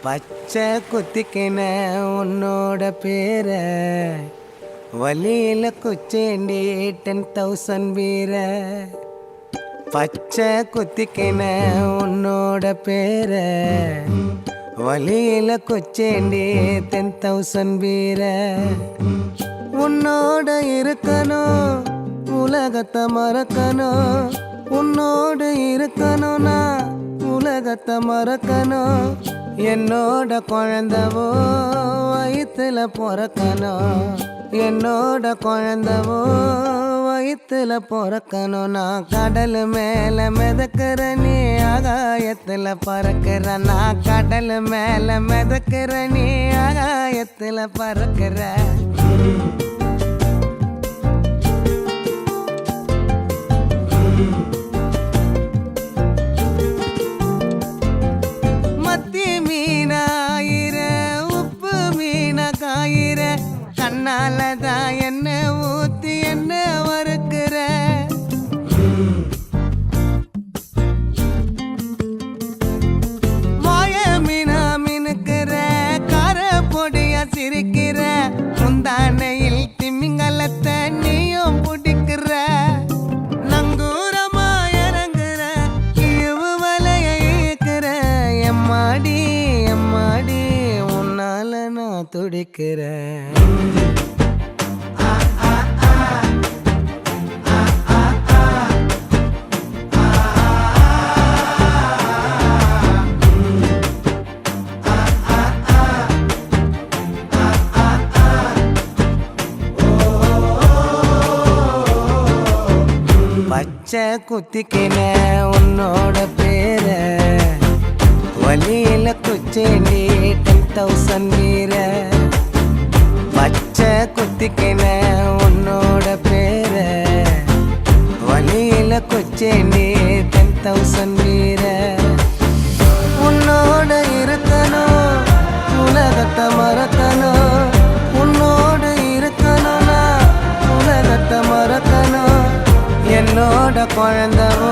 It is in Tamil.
பச்சை குத்திக்கின உன்னோட பேர வலியில குச்சேண்டி 10,000 வீர. பச்சை குத்திக்கின உன்னோட பேர வலியில குச்சேண்டி 10,000 வீர. உன்னோட இருக்கணும் உலகத்தை மறக்கணும், உன்னோடு இருக்கணும்னா உலகத்தை மறக்கணும். என்னோட குழந்தவோ வயிற்றுல பிறக்கணும், என்னோட குழந்தவோ வயிற்றுல பிறக்கணும். நான் கடல் மேல மிதக்கிற நீ ஆகாயத்துல பறக்கிற, நான் கடல் மேல மிதக்கிற நீ ஆகாயத்துல பறக்கிற. கண்ணாலதான் என்ன ஊத்தி என்ன வறுக்கிற. வாய மீனா மினுக்கிற, கார பொடியா சிரிக்கிற, முந்தானையில் திமிங்கலத்தை நீயும் பிடிக்கிற. நங்கூரமா இறங்குற, இவு வலைய இழுக்கிற. எம்மாடி எம்மாடி உன்னால நான் துடிக்கிறேன். பச்சை குத்திக்கின உன்னோட பேர வலியில குச்சேண்டி 10,000 வீர. பச்சை குத்திக்கின உன்னோட பேர வலியில குச்சேண்டி 10,000 வீர. உன்னோட இருக்கணும் உலகத்தை மறக்கணும், உன்னோடு இருக்கணும்னா உலகத்தை மறக்கணும். என்னோட குழந்தவ